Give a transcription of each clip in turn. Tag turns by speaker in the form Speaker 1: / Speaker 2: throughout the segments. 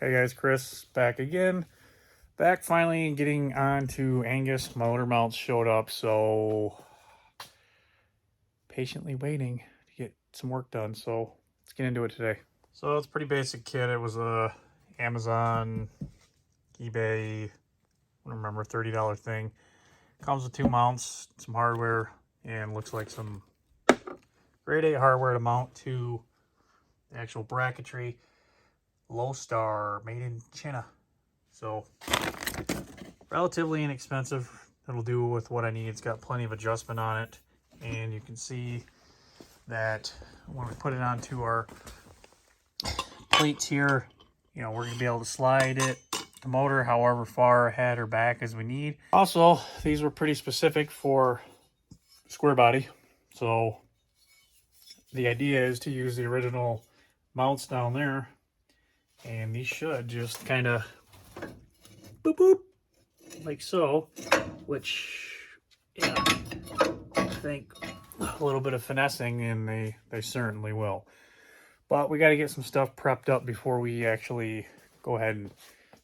Speaker 1: Hey guys, Chris back again. Back finally getting on to Angus. My motor mounts showed up, so patiently waiting to get some work done. So let's get into it today. So it's a pretty basic kit. It was a Amazon, eBay, I don't remember, $30 thing. Comes with 2 mounts, some hardware, and looks like some grade 8 hardware to mount to the actual bracketry. Low Star, made in China. So relatively inexpensive. It'll do with what I need. It's got plenty of adjustment on it, and you can see that when we put it onto our plates here, you know, we're gonna be able to slide it, the motor, however far ahead or back as we need. Also, these were pretty specific for square body, so the idea is to use the original mounts down there, and these should just kind of boop boop like so, which, yeah, I think a little bit of finessing and they certainly will. But we got to get some stuff prepped up before we actually go ahead and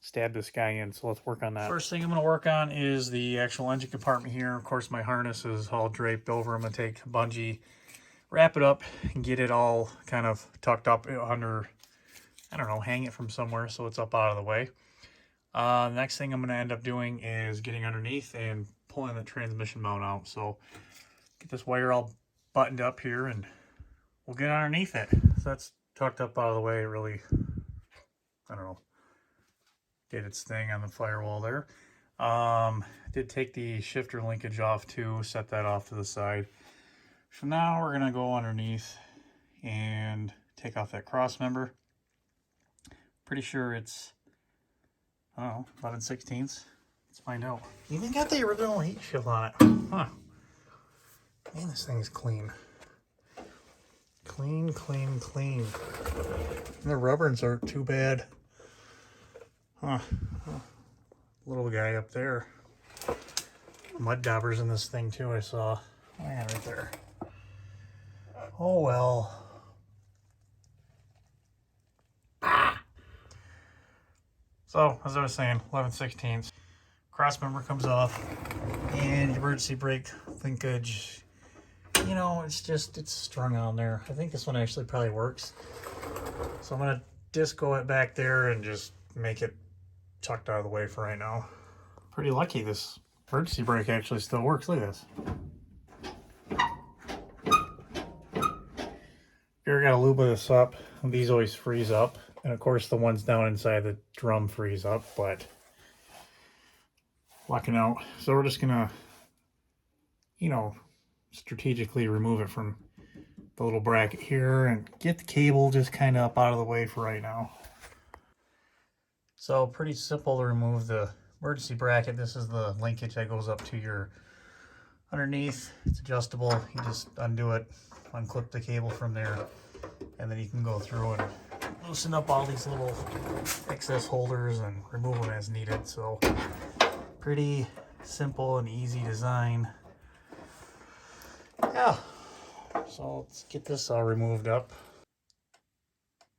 Speaker 1: stab this guy in, so let's work on that. First thing I'm going to work on is the actual engine compartment here. Of course, my harness is all draped over. I'm going to take a bungee, wrap it up, and get it all kind of tucked up under, I don't know, hang it from somewhere so it's up out of the way. Next thing I'm going to end up doing is getting underneath and pulling the transmission mount out. So get this wire all buttoned up here and we'll get underneath it. So that's tucked up out of the way. It really, I don't know, did its thing on the firewall there. Did take the shifter linkage off too, set that off to the side. So now we're going to go underneath and take off that cross member. Pretty sure it's, I don't know, 11/16. Let's find out. Even got the original heat shield on it. Huh. Man, this thing's clean. Clean, clean, clean. And the rubbers aren't too bad. Huh. Little guy up there. Mud daubers in this thing too, I saw. Oh yeah, right there. Oh well. So, as I was saying, 11/16. Cross member comes off, and your emergency brake linkage, you know, it's strung on there. I think this one actually probably works. So I'm going to disco it back there and just make it tucked out of the way for right now. Pretty lucky this emergency brake actually still works. Look at this. If you ever got to lube this up, these always freeze up. And of course the ones down inside the drum freeze up, but locking out. So we're just gonna, you know, strategically remove it from the little bracket here and get the cable just kind of up out of the way for right now. So pretty simple to remove the emergency bracket. This is the linkage that goes up to your underneath. It's adjustable. You just undo it, unclip the cable from there, and then you can go through and loosen up all these little excess holders and remove them as needed. So pretty simple and easy design. Yeah, so let's get this all removed up.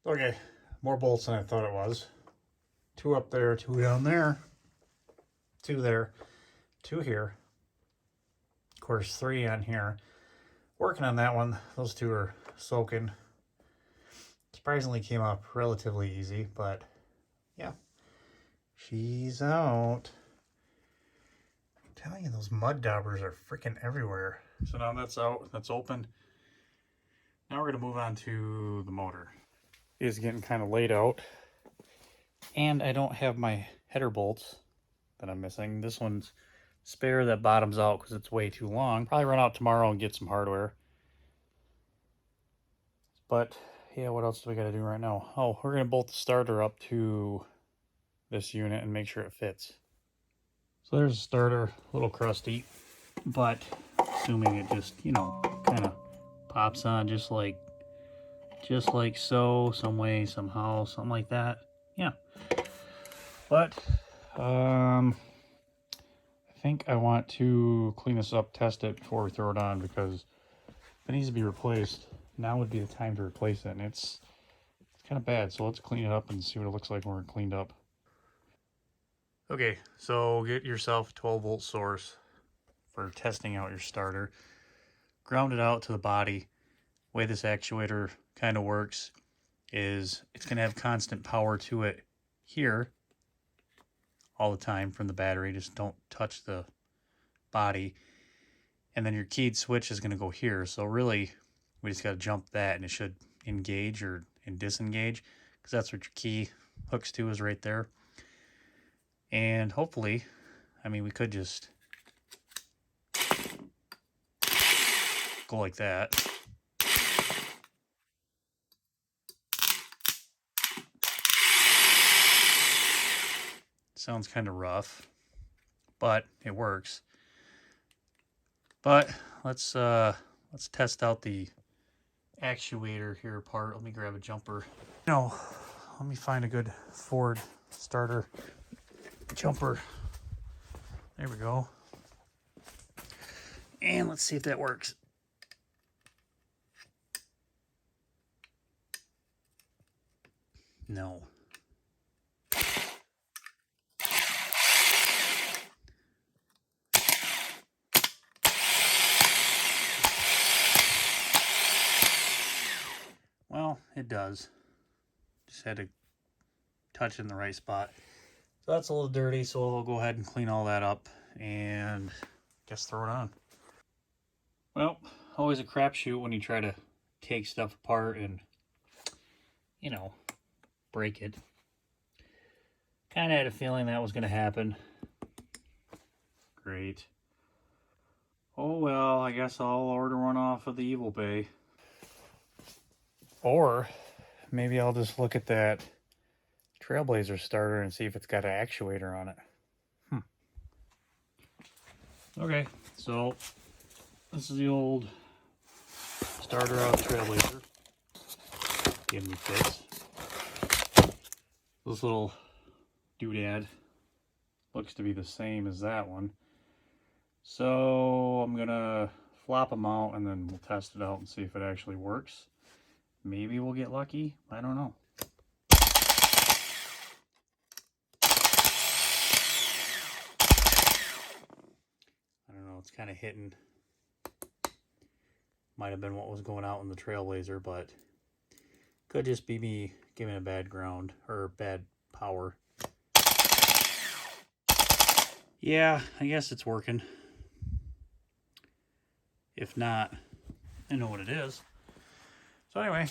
Speaker 1: Okay, more bolts than I thought it was. 2 up there, 2 down there, 2 there, 2 here. Of course, 3 on here. Working on that one. Those 2 are soaking. Surprisingly came up relatively easy, but yeah, she's out. I'm telling you, those mud daubers are freaking everywhere. So now that's out, that's open. Now we're gonna move on to the motor. It is getting kind of laid out, and I don't have my header bolts that I'm missing. This one's spare that bottoms out because it's way too long. Probably run out tomorrow and get some hardware. But yeah, what else do we got to do right now? Oh, we're going to bolt the starter up to this unit and make sure it fits. So there's a starter, a little crusty, but assuming it just, you know, kind of pops on just like so, some way, somehow, something like that. Yeah. But I think I want to clean this up, test it before we throw it on, because if it needs to be replaced, now would be the time to replace it. And it's kind of bad, so let's clean it up and see what it looks like when we're cleaned up. Okay, so get yourself a 12-volt source for testing out your starter. Ground it out to the body. The way this actuator kind of works is it's going to have constant power to it here all the time from the battery. Just don't touch the body. And then your keyed switch is going to go here. So really, we just got to jump that and it should engage and disengage, because that's what your key hooks to, is right there. And hopefully, I mean, we could just go like that. Sounds kind of rough, but it works. But let's test out the actuator here apart. Let me grab a jumper. No, let me find a good Ford starter jumper. There we go. And let's see if that works. No. Well, it does. Just had to touch it in the right spot. So that's a little dirty, so we'll go ahead and clean all that up and just throw it on. Well, always a crapshoot when you try to take stuff apart and, you know, break it. Kind of had a feeling that was going to happen. Great. Oh well, I guess I'll order one off of the Evil Bay. Or maybe I'll just look at that Trailblazer starter and see if it's got an actuator on it. Okay, so this is the old starter out of Trailblazer. Give me fits. This little doodad looks to be the same as that one. So I'm gonna flop them out and then we'll test it out and see if it actually works. Maybe we'll get lucky. I don't know. I don't know. It's kind of hitting. Might have been what was going out in the Trailblazer, but could just be me giving a bad ground or bad power. Yeah, I guess it's working. If not, I know what it is. So anyway,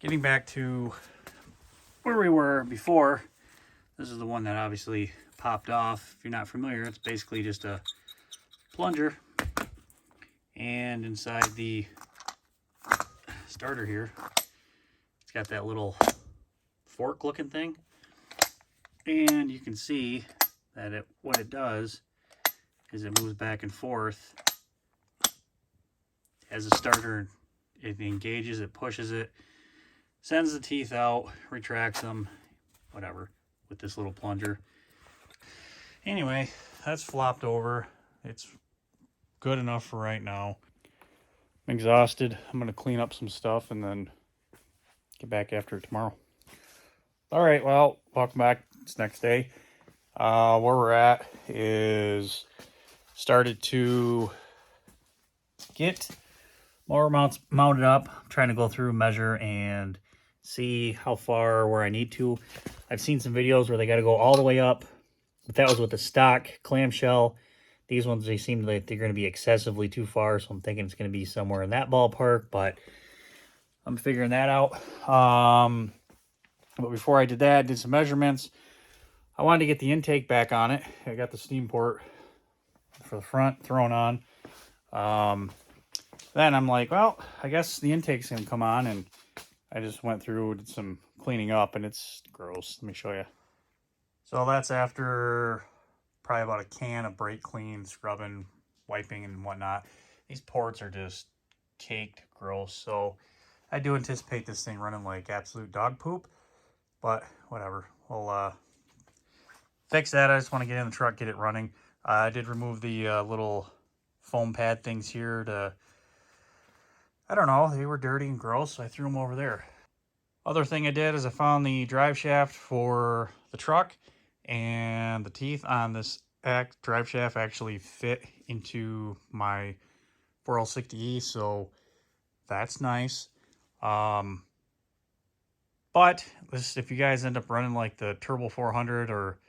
Speaker 1: getting back to where we were before, this is the one that obviously popped off. If you're not familiar, it's basically just a plunger. And inside the starter here, it's got that little fork looking thing. And you can see that what it does is it moves back and forth. As a starter, it engages, it pushes it, sends the teeth out, retracts them, whatever, with this little plunger. Anyway, that's flopped over. It's good enough for right now. I'm exhausted. I'm going to clean up some stuff and then get back after it tomorrow. All right, well, welcome back. It's next day. Where we're at is started to get mower mounts mounted up. I'm trying to go through, measure, and see how far where I need to. I've seen some videos where they got to go all the way up, but that was with the stock clamshell. These ones, they seem like they're going to be excessively too far, so I'm thinking it's going to be somewhere in that ballpark, but I'm figuring that out. But before I did that, I did some measurements. I wanted to get the intake back on it. I got the steam port for the front thrown on. Then I'm like, well, I guess the intake's going to come on, and I just went through, did some cleaning up, and it's gross. Let me show you. So that's after probably about a can of brake clean, scrubbing, wiping, and whatnot. These ports are just caked gross. So I do anticipate this thing running like absolute dog poop, but whatever. We'll fix that. I just want to get in the truck, get it running. I did remove the little foam pad things here to I don't know, they were dirty and gross, so I threw them over there. Other thing I did is I found the drive shaft for the truck, and the teeth on this drive shaft actually fit into my 4L60E, so that's nice. But if you guys end up running like the Turbo 400 or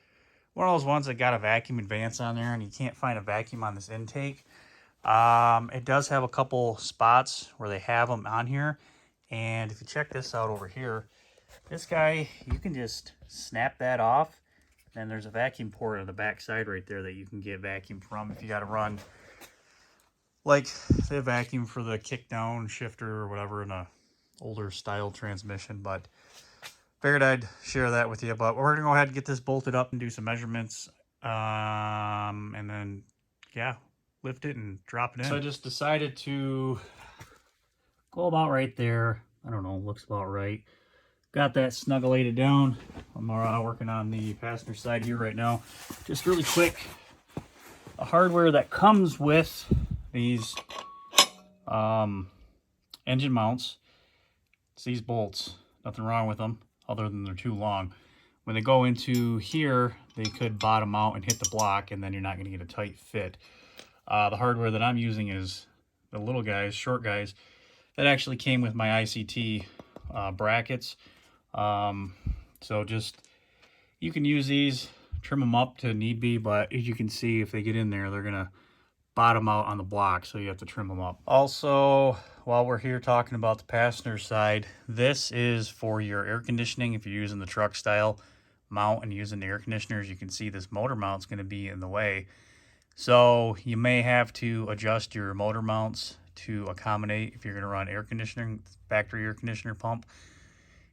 Speaker 1: one of those ones that got a vacuum advance on there and you can't find a vacuum on this intake, it does have a couple spots where they have them on here. And if you check this out over here, this guy, you can just snap that off. And there's a vacuum port on the back side right there that you can get vacuum from if you got to run like the vacuum for the kick down shifter or whatever in a older style transmission. But figured I'd share that with you. But we're gonna go ahead and get this bolted up and do some measurements, and then yeah, lift it and drop it in. So I just decided to go about right there. I don't know, looks about right. Got that snuggulated down. I'm working on the passenger side here right now. Just really quick, the hardware that comes with these engine mounts, it's these bolts. Nothing wrong with them other than they're too long. When they go into here, they could bottom out and hit the block, and then you're not going to get a tight fit. The hardware that I'm using is the little guys, short guys, that actually came with my ICT brackets. So just, you can use these, trim them up to need be, but as you can see, if they get in there, they're going to bottom out on the block, so you have to trim them up. Also, while we're here talking about the passenger side, this is for your air conditioning. If you're using the truck style mount and using the air conditioners, you can see this motor mount's going to be in the way. So you may have to adjust your motor mounts to accommodate if you're going to run air conditioning, factory air conditioner pump.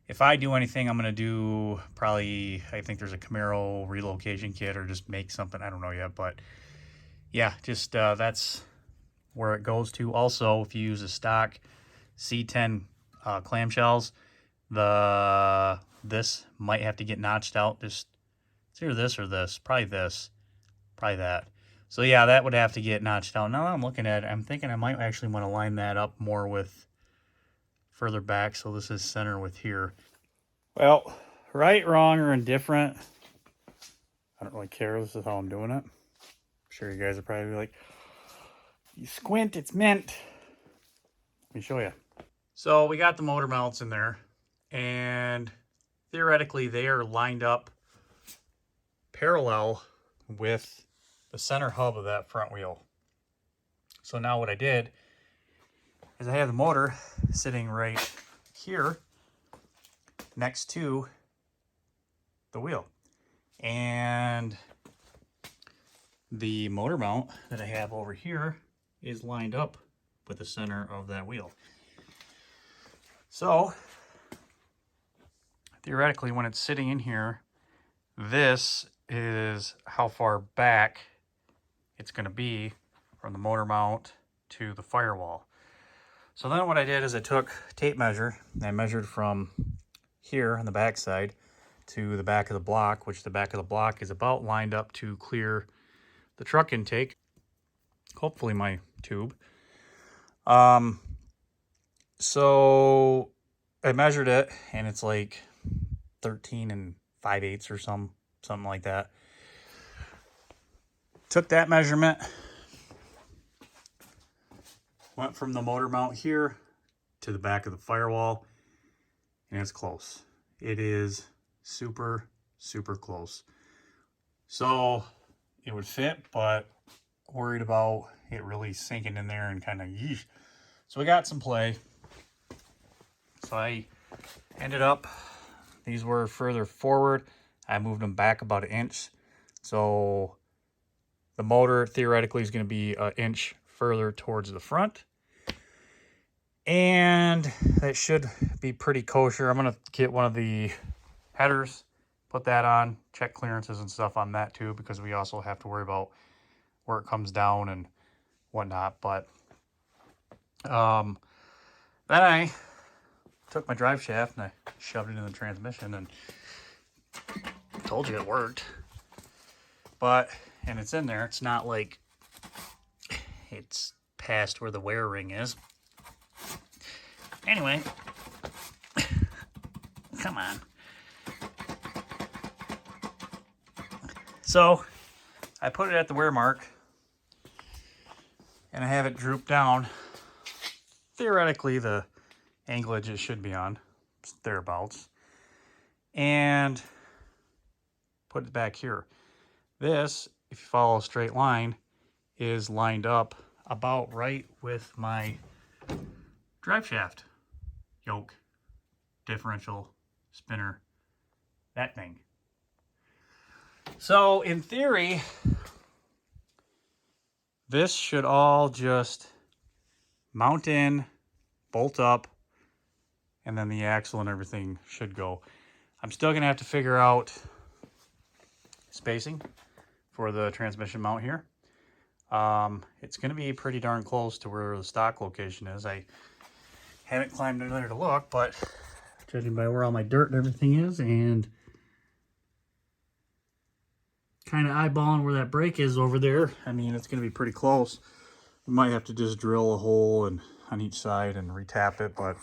Speaker 1: If I do anything, I'm going to do probably, I think there's a Camaro relocation kit or just make something. I don't know yet, but yeah, just that's where it goes to. Also, if you use a stock C10 clamshells, this might have to get notched out. Just, it's either this or this. Probably this. Probably that. So yeah, that would have to get notched out. Now that I'm looking at it, I'm thinking I might actually want to line that up more with further back, so this is center with here. Well, right, wrong, or indifferent, I don't really care. This is how I'm doing it. I'm sure you guys are probably like, you squint, it's mint. Let me show you. So we got the motor mounts in there, and theoretically they are lined up parallel with the center hub of that front wheel. So now what I did is I have the motor sitting right here next to the wheel, and the motor mount that I have over here is lined up with the center of that wheel. So theoretically, when it's sitting in here, this is how far back it's going to be from the motor mount to the firewall. So then what I did is I took tape measure and I measured from here on the back side to the back of the block, which the back of the block is about lined up to clear the truck intake, hopefully my tube. So I measured it, and it's like 13 5/8 or something like that. Took that measurement, went from the motor mount here to the back of the firewall, and it's close. It is super, super close. So it would fit, but worried about it really sinking in there and kind of yeesh. So we got some play. So I ended up, these were further forward. I moved them back about 1 inch. So the motor theoretically is going to be 1 inch further towards the front. And that should be pretty kosher. I'm going to get one of the headers, put that on, check clearances and stuff on that too, because we also have to worry about where it comes down and whatnot. But then I took my drive shaft and I shoved it in the transmission, and told you it worked. But, and it's in there. It's not like it's past where the wear ring is. Anyway, come on. So I put it at the wear mark and I have it droop down. Theoretically, the anglage it should be on, thereabouts, and put it back here. This, if you follow a straight line, is lined up about right with my drive shaft, yoke, differential, spinner, that thing. So in theory, this should all just mount in, bolt up, and then the axle and everything should go. I'm still gonna have to figure out spacing for the transmission mount here. It's gonna be pretty darn close to where the stock location is. I haven't climbed in there to look, but judging by where all my dirt and everything is, and kind of eyeballing where that brake is over there, I mean, it's gonna be pretty close. We might have to just drill a hole on each side and retap it, but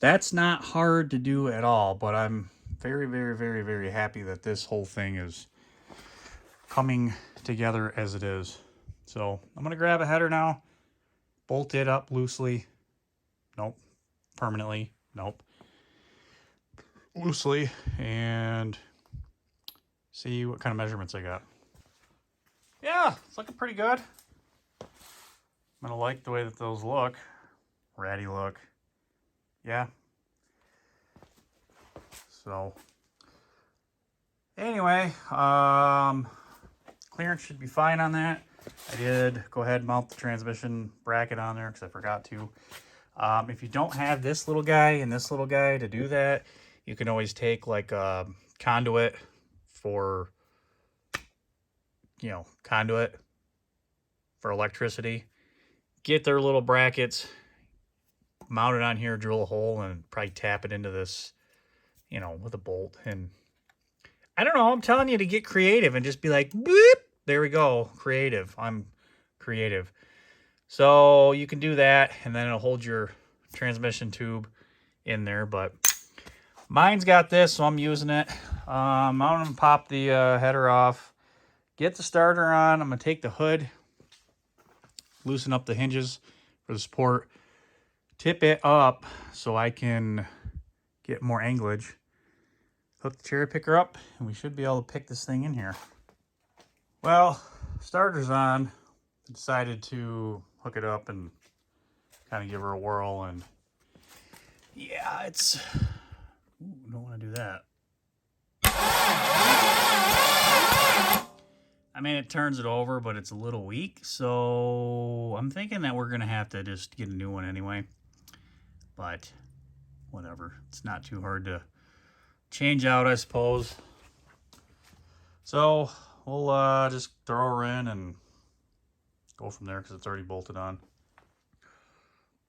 Speaker 1: that's not hard to do at all. But I'm very, very, very, very happy that this whole thing is coming together as it is. So I'm gonna grab a header now, bolt it up loosely. Nope. Permanently. Nope. Loosely, and see what kind of measurements I got. Yeah, it's looking pretty good. I'm gonna like the way that those look. Ratty look. Yeah. So anyway, clearance should be fine on that. I did go ahead and mount the transmission bracket on there because I forgot to. If you don't have this little guy and this little guy to do that, you can always take like a conduit for, conduit for electricity. Get their little brackets, mount it on here, drill a hole, and probably tap it into this, with a bolt. And I don't know, I'm telling you to get creative and just be like, boop, there we go, creative. I'm creative. So you can do that, and then it'll hold your transmission tube in there. But mine's got this, so I'm using it. I'm going to pop the header off, get the starter on. I'm going to take the hood, loosen up the hinges for the support, tip it up so I can get more anglage, hook the cherry picker up, and we should be able to pick this thing in here. Well, starter's on. I decided to hook it up and kind of give her a whirl, and yeah, it's... Ooh, don't want to do that. I mean, it turns it over, but it's a little weak, so I'm thinking that we're going to have to just get a new one anyway. But whatever. It's not too hard to change out, I suppose. So we'll just throw her in and go from there because it's already bolted on.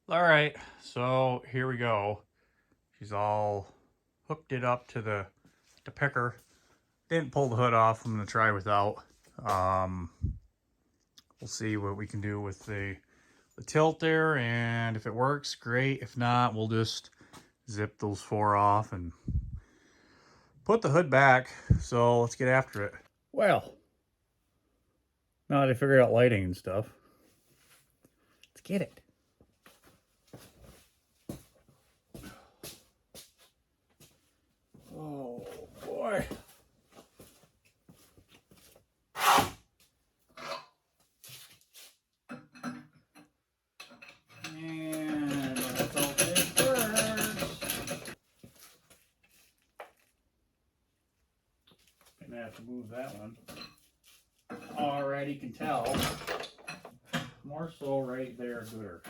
Speaker 1: All right, so here we go. She's all hooked it up to the picker. Didn't pull the hood off. I'm going to try without. We'll see what we can do with the tilt there, and if it works, great. If not, we'll just zip those 4 off and put the hood back. So let's get after it. Well, now that I figured out lighting and stuff, let's get it. Oh boy. And let's open it first. Gonna have to move that one. Already can tell. More so right there, gooder.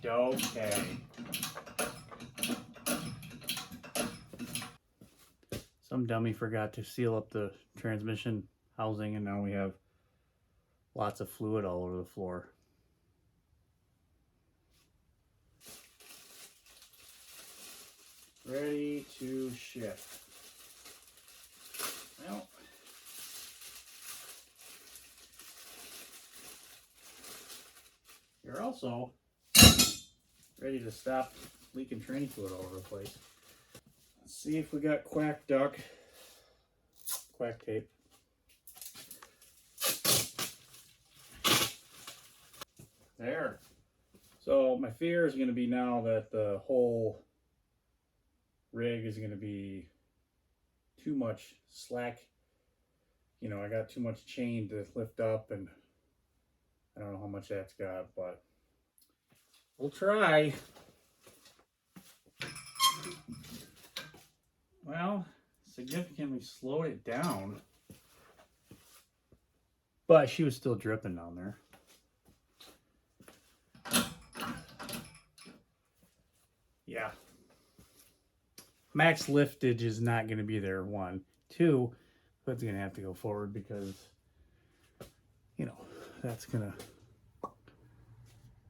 Speaker 1: Okay. Some dummy forgot to seal up the transmission housing, and now we have lots of fluid all over the floor. Ready to shift. Well, you're all also ready to stop leaking tranny fluid all over the place. Let's see if we got quack tape. There. So my fear is going to be now that the whole rig is going to be too much slack. You know, I got too much chain to lift up, and I don't know how much that's got, but we'll try. Well, significantly slowed it down, but she was still dripping down there. Yeah. Max liftage is not going to be there, 1. 2, hood's going to have to go forward because, you know, that's going to,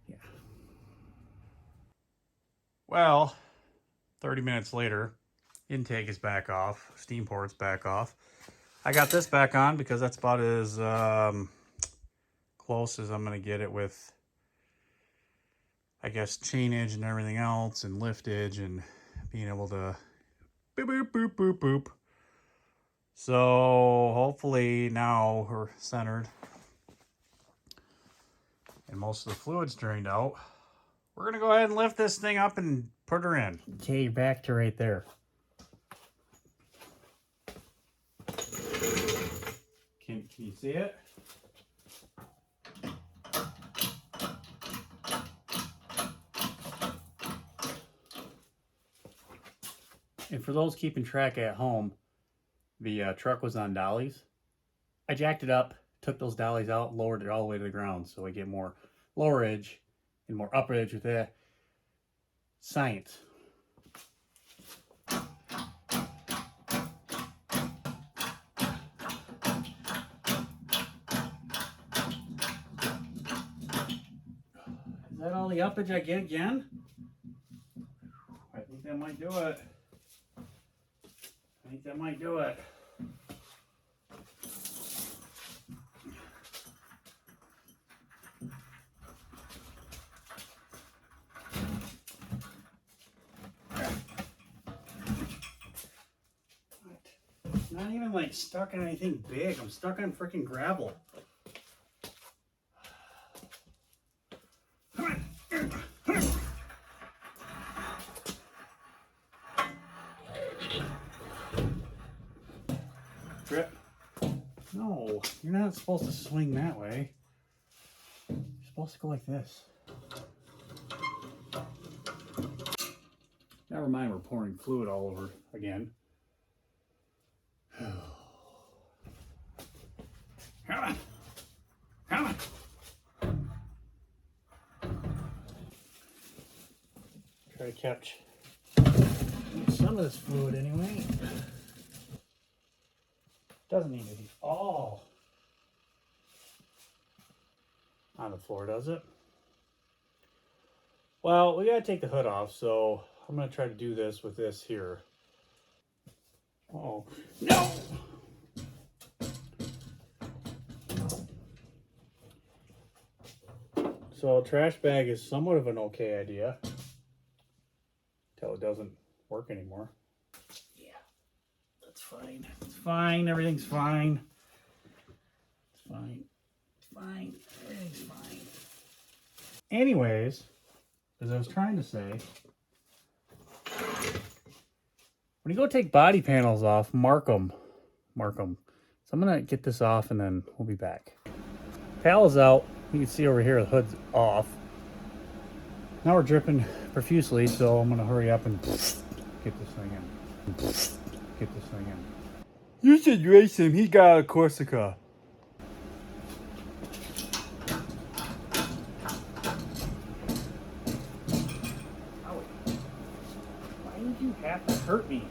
Speaker 1: yeah. Well, 30 minutes later, intake is back off, steam port's back off. I got this back on because that's about as close as I'm going to get it with, I guess, chainage and everything else, and liftage, and being able to boop, boop, boop, boop, boop. So hopefully now we're centered and most of the fluid's drained out. We're going to go ahead and lift this thing up and put her in. Okay, back to right there. Can you see it? And for those keeping track at home, the truck was on dollies. I jacked it up, took those dollies out, lowered it all the way to the ground so I get more lower edge and more upper edge with that. Science. Is that all the uppage I get again? I think that might do it. I think that might do it. Not even like stuck on anything big. I'm stuck on freaking gravel. Drip. No, you're not supposed to swing that way. You're supposed to go like this. Never mind, we're pouring fluid all over again. Come on. Come on. Try to catch some of this fluid anyway. Doesn't need to be all on the floor, does it? Well, we gotta take the hood off, so I'm gonna try to do this with this here. Oh, no! So a trash bag is somewhat of an okay idea until it doesn't work anymore. Yeah, that's fine. It's fine. Everything's fine. It's fine. It's fine. Everything's fine. Anyways, as I was trying to say, when you go take body panels off, mark them. Mark them. So I'm going to get this off and then we'll be back. Paddle's out. You can see over here the hood's off. Now we're dripping profusely, so I'm going to hurry up and get this thing in. Get this thing in. You should race him. He got a Corsica. Why did you have to hurt me?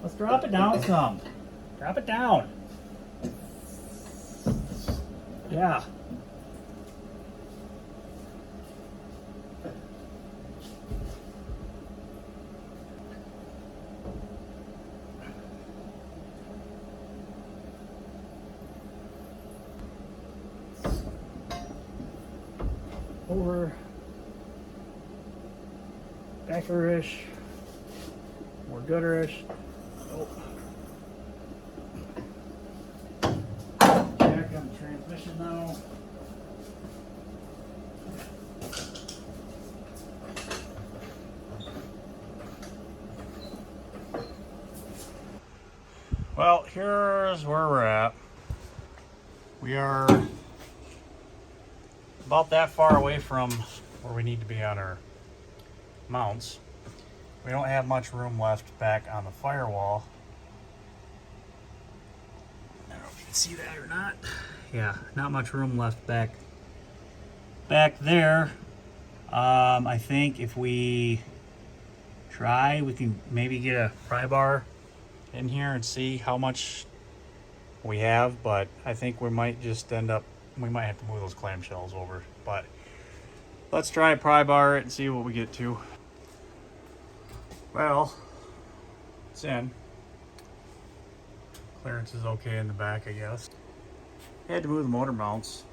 Speaker 1: Let's drop it down some. Drop it down. Yeah. over, backerish, more gutterish. Oh. Back on the transmission now. Well, here's where we're at. We are about that far away from where we need to be on our mounts. We don't have much room left back on the firewall. I don't know if you can see that or not. Yeah, not much room left back there. I think if we try, we can maybe get a pry bar in here and see how much we have, but I think we might just we might have to move those clamshells over, but let's try a pry bar it and see what we get to. Well, it's in. Clearance is okay in the back, I guess. I had to move the motor mounts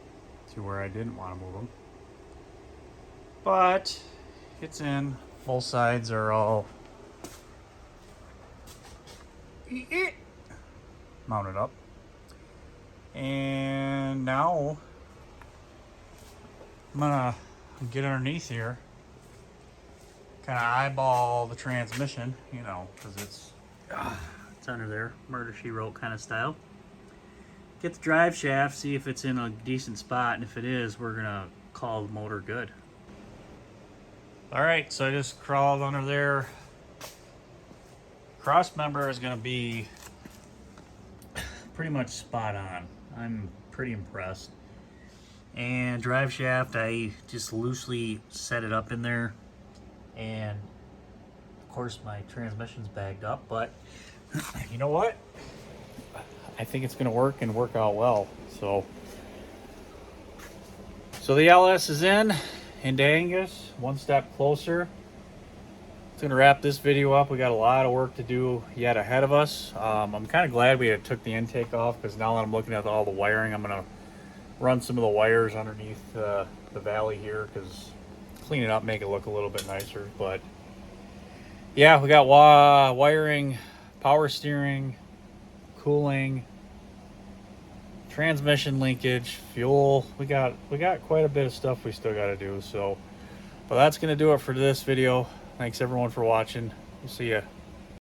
Speaker 1: to where I didn't want to move them, but it's in. Both sides are all mounted up, and now I'm gonna get underneath here, kind of eyeball the transmission, you know, because it's under there, murder she wrote kind of style. Get the drive shaft, see if it's in a decent spot, and if it is, we're gonna call the motor good. All right, so I just crawled under there. Cross member is gonna be pretty much spot on. I'm pretty impressed. And drive shaft, I just loosely set it up in there, and of course my transmission's bagged up, but you know what? I think it's gonna work and work out well. So the LS is into Angus, one step closer. It's gonna wrap this video up. We got a lot of work to do yet ahead of us. I'm kind of glad we had took the intake off, because now that I'm looking at all the wiring, I'm gonna run some of the wires underneath the valley here, because clean it up, make it look a little bit nicer. But yeah, we got wiring, power steering, cooling, transmission linkage, fuel. We got quite a bit of stuff we still got to do. So, but that's gonna do it for this video. Thanks everyone for watching. We'll see ya.